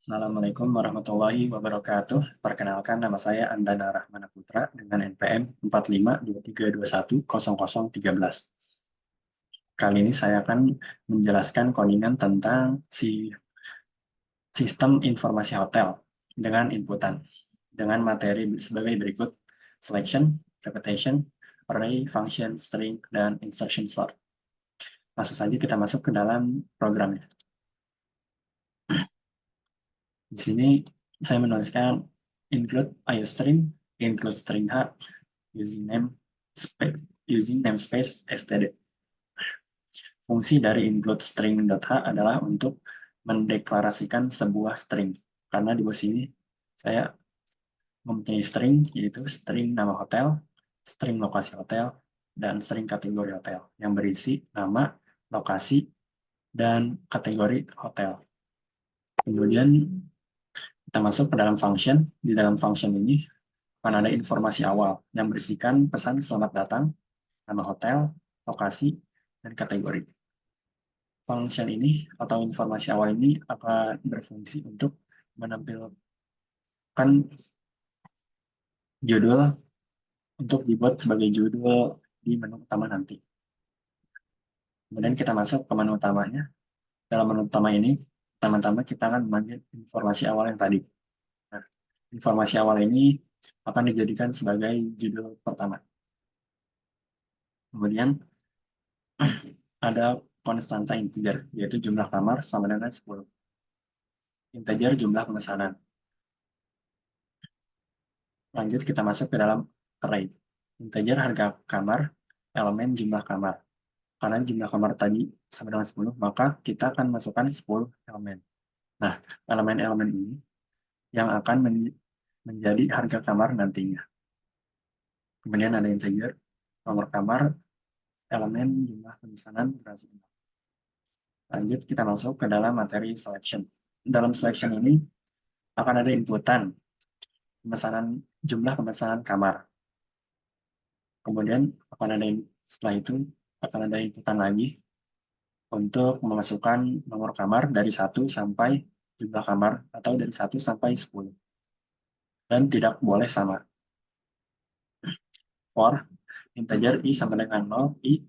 Assalamualaikum warahmatullahi wabarakatuh. Perkenalkan, nama saya Andana Rahmana Putra dengan NPM 4523210013. Kali ini saya akan menjelaskan codingan tentang sistem informasi hotel dengan inputan dengan materi sebagai berikut: selection, repetition, array, function, string, dan instruction sort. Langsung saja kita masuk ke dalam programnya. Di sini saya menuliskan include iostream, include string h, using namespace std. Fungsi dari include string.h adalah untuk mendeklarasikan sebuah string. Karena di bawah sini saya mempunyai string, yaitu string nama hotel, string lokasi hotel, dan string kategori hotel, yang berisi nama, lokasi, dan kategori hotel. Kemudian kita masuk ke dalam function. Di dalam function ini akan ada informasi awal yang berisikan pesan selamat datang, nama hotel, lokasi, dan kategori. Function ini atau informasi awal ini akan berfungsi untuk menampilkan judul untuk dibuat sebagai judul di menu utama nanti. Kemudian kita masuk ke menu utamanya. Dalam menu utama ini, pertama-tama kita akan memanggil informasi awal yang tadi. Nah, informasi awal ini akan dijadikan sebagai judul pertama. Kemudian ada konstanta integer, yaitu jumlah kamar sama dengan 10. Integer jumlah pemesanan. Lanjut kita masuk ke dalam array. Integer harga kamar, elemen jumlah kamar. Karena jumlah kamar tadi sama dengan 10, maka kita akan masukkan 10 elemen. Nah, elemen-elemen ini yang akan menjadi harga kamar nantinya. Kemudian ada integer, nomor kamar, elemen jumlah pemesanan, durasi. Lanjut kita masuk ke dalam materi selection. Dalam selection ini akan ada inputan jumlah pemesanan kamar. Kemudian setelah itu akan ada inputan lagi untuk memasukkan nomor kamar dari 1 sampai jumlah kamar atau dari 1 sampai 10. Dan tidak boleh sama. For integer i sama dengan 0, i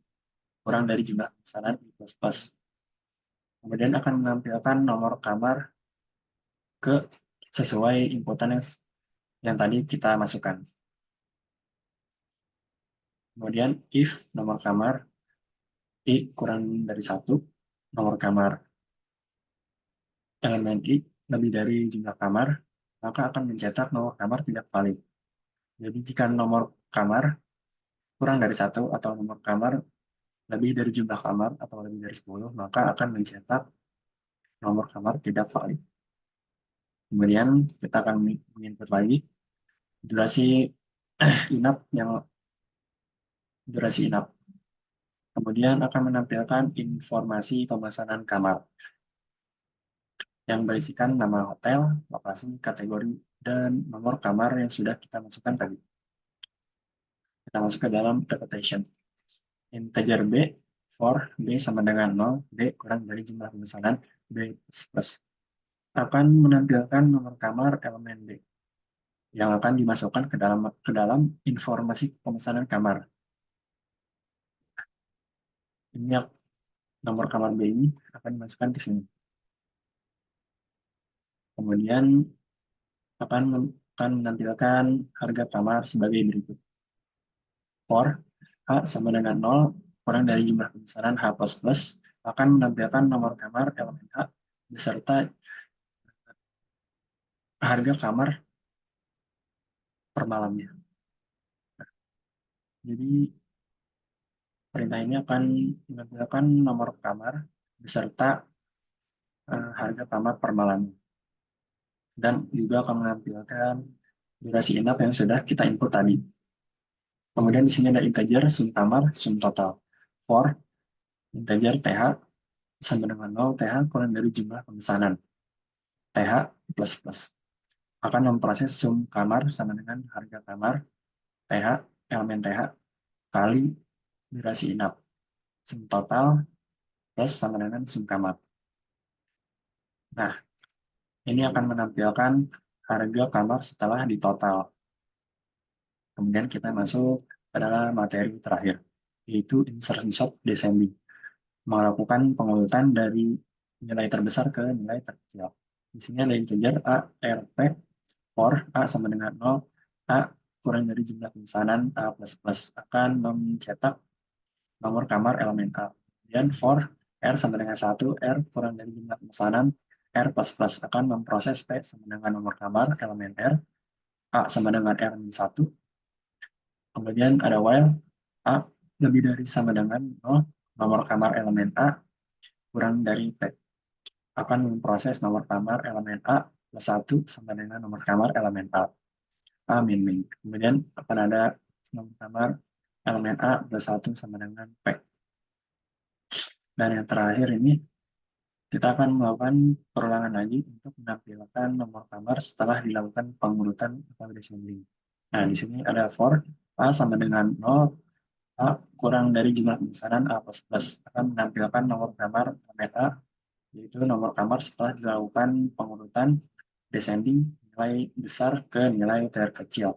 kurang dari jumlah pemesanan i plus plus. Kemudian akan menampilkan nomor kamar sesuai inputan yang tadi kita masukkan. Kemudian if nomor kamar i kurang dari 1, nomor kamar elemen i lebih dari jumlah kamar, maka akan mencetak nomor kamar tidak valid. Jadi jika nomor kamar kurang dari 1 atau nomor kamar lebih dari jumlah kamar atau lebih dari 10, maka akan mencetak nomor kamar tidak valid. Kemudian kita akan menginput lagi durasi inap. Kemudian akan menampilkan informasi pemesanan kamar yang berisikan nama hotel, lokasi, kategori, dan nomor kamar yang sudah kita masukkan tadi. Kita masuk ke dalam repetition. Integer b, for b sama dengan 0, b kurang dari jumlah pemesanan, b plus. Akan menampilkan nomor kamar elemen b yang akan dimasukkan ke dalam informasi pemesanan kamar. Ini nomor kamar b ini akan dimasukkan ke sini. Kemudian akan menampilkan harga kamar sebagai berikut. For H sama dengan 0 kurang dari jumlah pemesanan H plus plus akan menampilkan nomor kamar elemen H beserta harga kamar per malamnya. Jadi perintah ini akan menampilkan nomor kamar beserta harga kamar per malamnya. Dan juga akan menampilkan durasi inap yang sudah kita input tadi. Kemudian di sini ada integer sum kamar, sum total. For integer TH sama dengan 0, TH kurang dari jumlah pemesanan. TH plus plus akan memproses sum kamar sama dengan harga kamar TH, elemen TH, kali durasi inap. Sum total plus sama dengan sum kamar. Nah, Ini akan menampilkan harga kamar setelah ditotal. Kemudian kita masuk adalah materi terakhir, yaitu insertion shot descending. Melakukan pengurutan dari nilai terbesar ke nilai terkecil. Di sini ada integer A, R, P, for A sama dengan 0, A kurang dari jumlah pemesanan A++ akan mencetak nomor kamar elemen A. Kemudian for R sama dengan 1, R kurang dari jumlah pemesanan R++ akan memproses P sama dengan nomor kamar elemen R, A sama dengan R-1. Kemudian ada while A lebih dari sama dengan 0, nomor kamar elemen A kurang dari P akan memproses nomor kamar elemen A plus 1 sama dengan nomor kamar elemen A. A min min. Kemudian akan ada nomor kamar elemen A plus 1 sama dengan P. Dan yang terakhir ini, kita akan melakukan perulangan lagi untuk menampilkan nomor kamar setelah dilakukan pengurutan atau descending. Nah, di sini ada for A sama dengan 0, A kurang dari jumlah pemesanan A++ akan menampilkan nomor kamar elemen A, yaitu nomor kamar setelah dilakukan pengurutan descending nilai besar ke nilai terkecil.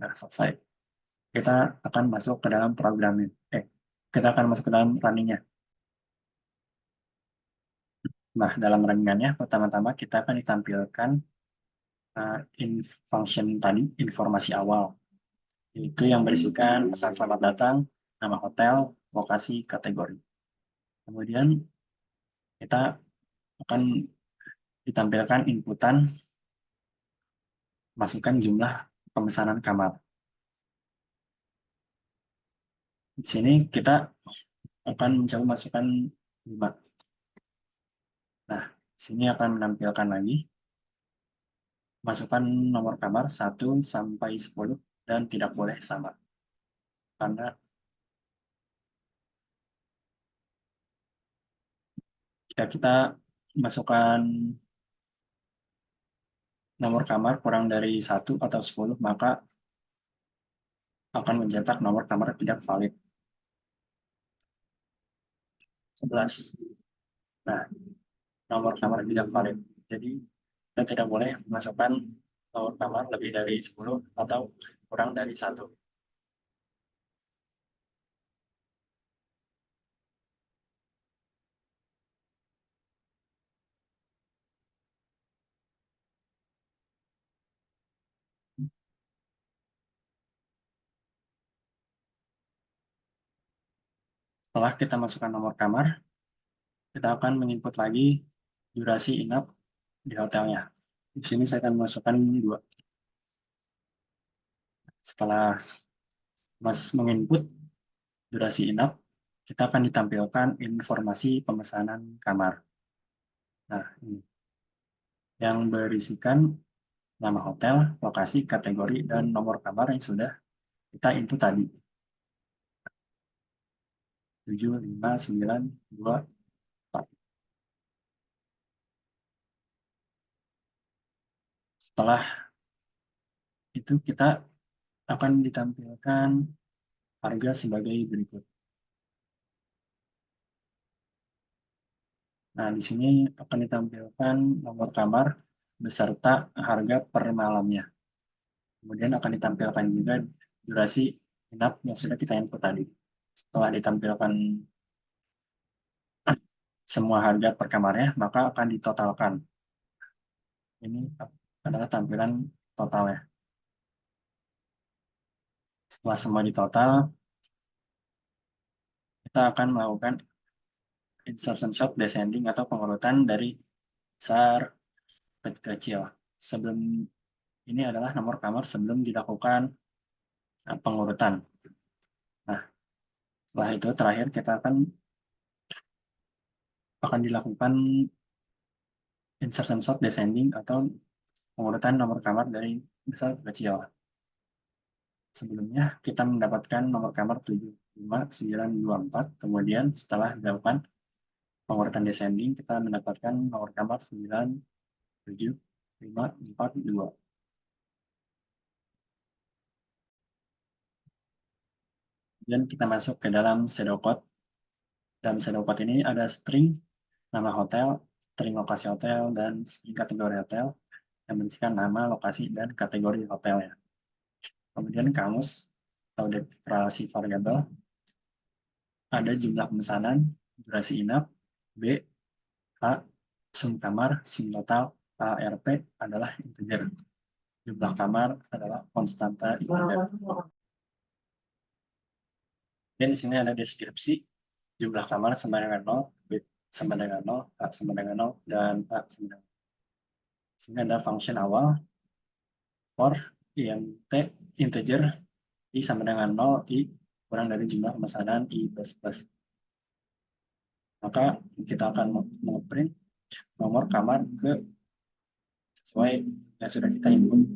Nah, selesai. Kita akan masuk ke dalam programnya. Kita akan masuk ke dalam runningnya. Nah, dalam runningannya, pertama-tama kita akan ditampilkan function tadi, informasi awal. Itu yang berisikan pesan selamat datang, nama hotel, lokasi, kategori. Kemudian kita akan ditampilkan inputan, masukkan jumlah pemesanan kamar. Di sini kita akan mencoba masukkan 5. Nah, di sini akan menampilkan lagi, masukkan nomor kamar 1 sampai 10 dan tidak boleh sama. Karena jika kita masukkan nomor kamar kurang dari 1 atau 10, maka akan mencetak nomor kamar tidak valid. 11. Nah, nomor kamar tidak valid. Jadi, kita tidak boleh memasukkan nomor kamar lebih dari 10 atau kurang dari 1. Setelah kita masukkan nomor kamar, kita akan menginput lagi durasi inap di hotelnya. Di sini saya akan masukkan 2. Setelah Mas menginput durasi inap, kita akan ditampilkan informasi pemesanan kamar. Nah, ini yang berisikan nama hotel, lokasi, kategori, dan nomor kamar yang sudah kita input tadi. 7, 5, 9, 2, 4. Setelah itu kita akan ditampilkan harga sebagai berikut. Nah, di sini akan ditampilkan nomor kamar beserta harga per malamnya. Kemudian akan ditampilkan juga durasi inap yang sudah kita input tadi. Setelah ditampilkan semua harga per kamarnya, maka akan ditotalkan. Ini adalah tampilan totalnya. Setelah semua ditotal, kita akan melakukan insertion shot descending atau pengurutan dari besar ke kecil. Sebelum ini adalah nomor kamar sebelum dilakukan pengurutan. Nah, setelah itu terakhir kita akan dilakukan insertion shot descending atau pengurutan nomor kamar dari besar ke kecil. Sebelumnya kita mendapatkan nomor kamar 7, 5, 9, 2, 4. Kemudian setelah dilakukan pengurutan descending, kita mendapatkan nomor kamar 9, 7, 5, 4, 2. Kemudian kita masuk ke dalam pseudocode. Dalam pseudocode ini ada string, nama hotel, string lokasi hotel, dan string kategori hotel yang berisikan nama, lokasi, dan kategori hotelnya. Kemudian kamus atau deklarasi variabel, ada jumlah pemesanan, durasi inap, B, H, sum kamar, sum total, ARP adalah integer. Jumlah kamar adalah konstanta integer. Dan di sini ada deskripsi jumlah kamar sama dengan 0, B sama dengan 0, A sama dengan 0, dan A sama dengan 0. Di sini ada function awal for int integer I sama dengan 0, I kurang dari jumlah pemesanan I plus plus. Maka kita akan nge-print nomor kamar ke sesuai yang sudah kita input.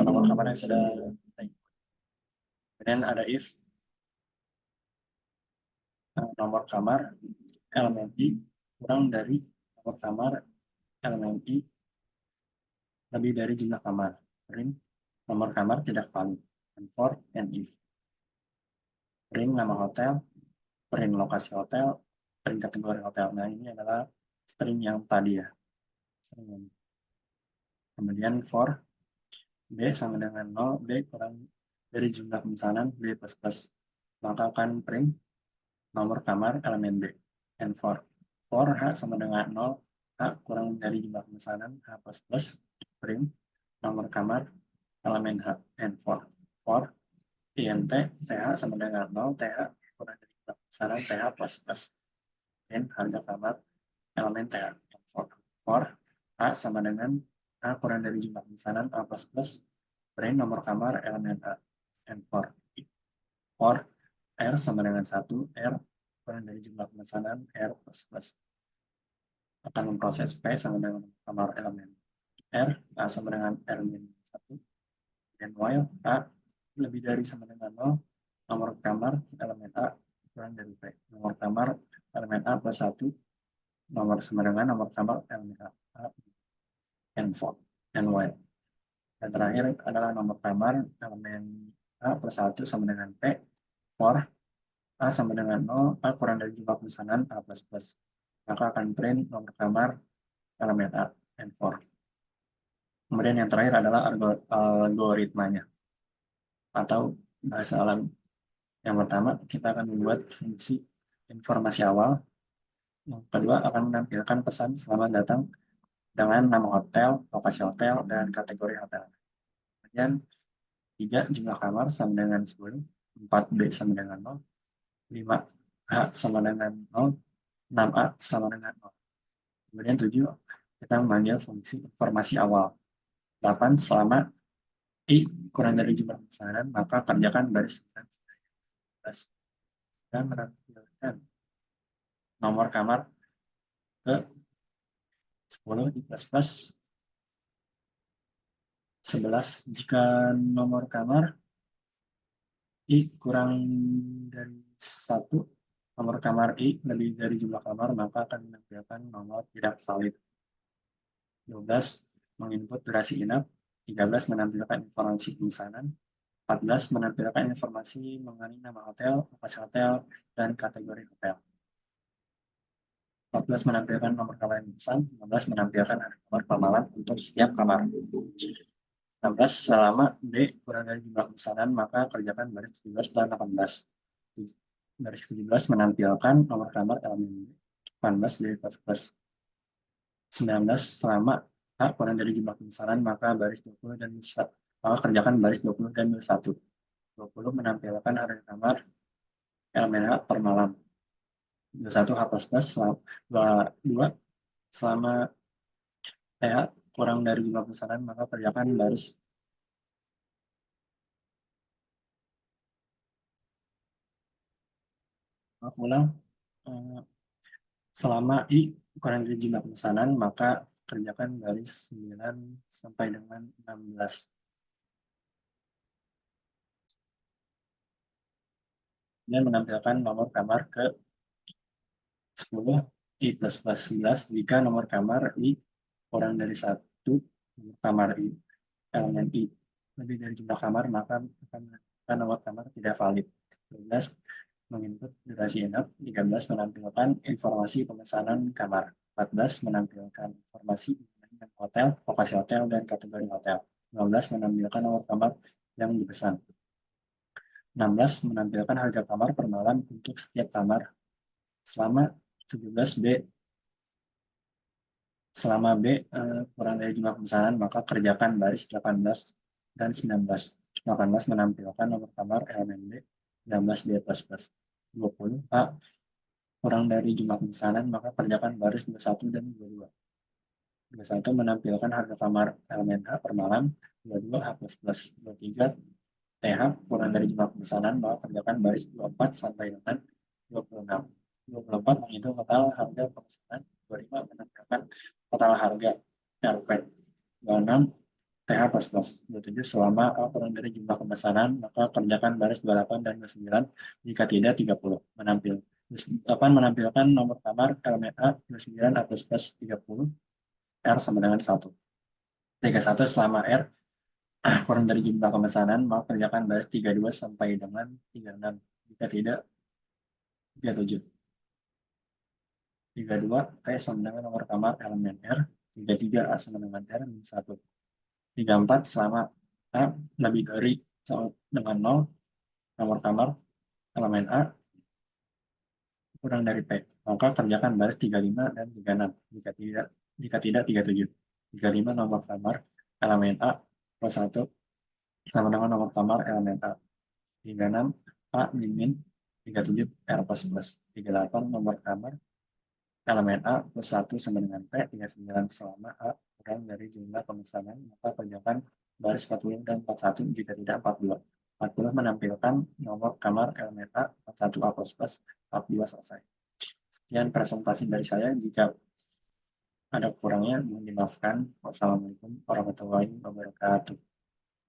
Nomor kamar yang sudah kita input. Kemudian ada if nomor kamar elemen I kurang dari nomor kamar elemen I lebih dari jumlah kamar. Print nomor kamar tidak valid. And for and if. Print nama hotel, print lokasi hotel, print kategori hotel. Nah, ini adalah string yang tadi ya. Kemudian for B sama dengan 0, B kurang dari jumlah pemesanan B plus plus. Maka akan print nomor kamar elemen B. And for H sama dengan 0, H kurang dari jumlah pemesanan H plus plus, print nomor kamar elemen H. And for int TH sama dengan 0, TH kurang dari jumlah pemesanan TH plus plus, print harga kamar elemen TH. And for A sama dengan A kurang dari jumlah pemesanan A plus plus, print nomor kamar elemen A. And for R sama dengan 1, R kurang dari jumlah pemesanan R plus plus. Akan memproses P sama dengan kamar elemen R, A sama dengan R minus 1, dan while A lebih dari sama dengan 0, nomor kamar elemen A kurang dari P. Nomor kamar elemen A plus 1, nomor sama dengan nomor kamar elemen A, and for, and while. Dan terakhir adalah nomor kamar elemen A plus 1 sama dengan P, for A sama dengan 0, A kurang dari jumlah pemesanan A plus plus. Maka akan print nomor kamar elemen A and for. Kemudian yang terakhir adalah algoritmanya atau bahasa alam. Yang pertama, kita akan membuat fungsi informasi awal. Yang kedua, akan menampilkan pesan selamat datang dengan nama hotel, lokasi hotel, dan kategori hotel. Kemudian 3, jumlah kamar sama dengan 10, 4, B sama dengan 0, 5, H sama dengan 0, 6A sama dengan 0. Kemudian 7, kita memanggil fungsi informasi awal. 8, selama I kurang dari jumlah pemesanan, maka kerjakan baris 19 dan menampilkan nomor kamar ke 10 I plus plus 11 jika nomor kamar I kurang dari 1, nomor kamar I lebih dari jumlah kamar, maka akan menampilkan nomor tidak valid. 12, menginput durasi inap. 13, menampilkan informasi pemesanan. 14, menampilkan informasi mengenai nama hotel, lokasi hotel, dan kategori hotel. 14, menampilkan nomor kamar yang dipesan. 15, menampilkan harga kamar per malam untuk setiap kamar. 16, selama D kurang dari jumlah pemesanan, maka kerjakan baris 17 dan 18. Baris 17 menampilkan nomor kamar elemen B. 18, D plus plus. 19, selama A kurang dari jumlah pemesanan, maka baris 20 dan maka kerjakan baris 20 dan 21. 20 menampilkan harga kamar elemen H per malam. 21 H plus plus, 22 selama TH kurang dari jumlah pemesanan, maka kerjakan baris ulang. Selama I kurang dari jumlah pemesanan, maka kerjakan baris 9 sampai dengan 16. Dan menampilkan nomor kamar ke 10 I plus plus 11 jika nomor kamar I kurang dari 1, nomor kamar I elemen I lebih dari jumlah kamar, maka akan menampilkan nomor kamar tidak valid. 12, menginput durasi inap. 13, menampilkan informasi pemesanan kamar. 14 menampilkan informasi mengenai hotel, lokasi hotel, dan kategori hotel. 15 menampilkan nomor kamar yang dipesan. 16 menampilkan harga kamar per malam untuk setiap kamar. Selama 17B Selama B kurang dari jumlah pemesanan, maka kerjakan baris 18 dan 19. 18 menampilkan nomor kamar elemen B, 19 B++. 20 A kurang dari jumlah pemesanan, maka kerjakan baris 21 dan 22. 21 menampilkan harga kamar elemen A per malam, 22 A++. 23 TH kurang dari jumlah pemesanan, maka kerjakan baris 24 sampai dengan 26. 24 menghitung total harga pemesanan, 25 menampilkan total harga RP, 26 TH plus plus. 27 selama A kurang dari jumlah pemesanan, maka kerjakan baris 28 dan 29, jika tidak 30. 8 menampilkan nomor kamar elemen A, 29 A plus plus 30, R sama dengan 1. 31 selama R kurang dari jumlah pemesanan, maka kerjakan baris 32 sampai dengan 36. Jika tidak, 37. 32 P sama dengan nomor kamar elemen R, 33 A sama dengan R minus 1. 34 selama A lebih dari dengan 0, nomor kamar elemen A kurang dari P. Maka kerjakan baris 35 dan 36. Jika tidak 37. 35 nomor kamar elemen A plus 1 sama dengan nomor kamar elemen A. 36 A min 37 R plus plus. 38 nomor kamar elemen A plus 1 sama dengan P. 39 selama A kurang dari jumlah pemesanan, maka kerjakan baris 40 dan 41, jika tidak 42. 40 menampilkan nomor kamar elemen A 41 A plus plus. 42 selesai. Sekian presentasi dari saya. Jika ada kurangnya, mohon dimaafkan. Wassalamualaikum warahmatullahi wabarakatuh.